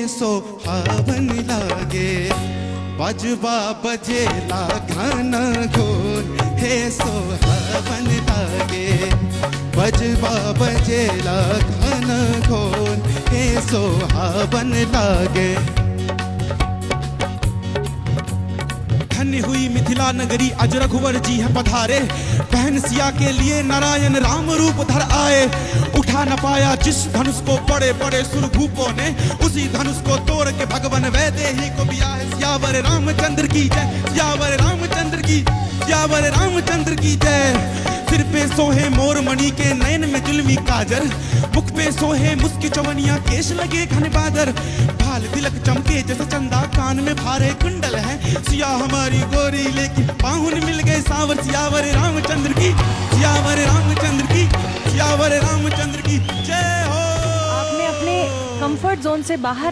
सोहावन लागे बजवा बजेला घन घोर हे सोहावन लागे बजवा बजेला घन घोर हे सोहावन लागे। धन्य हुई मिथिला नगरी अज रघुवर जी हैं पधारे, बहन सिया के लिए नारायण राम रूप धर आए। उठा न पाया जिस धनुष को बड़े बड़े सुरभूपों ने, उसी धनुष को तोड़ के भगवन वैदेही को बिया है। सियावर रामचंद्र की जय, सियावर रामचंद्र की, सियावर रामचंद्र की जय। सिर पे सोहे मोर मणि के नयन में जुल्मी काजर, मुख पे सोहे मुस्की चवनिया केश लगे घन बादर। भाल तिलक चमके जैसे चंदा, कान में भारे कुंडल है। सिया हमारी गोरी लेकिन पाहुन मिल गए सावर। सियावर रामचंद्र की, सियावर रामचंद्र की, सियावर रामचंद्र की जय हो। आपने अपने कंफर्ट जोन से बाहर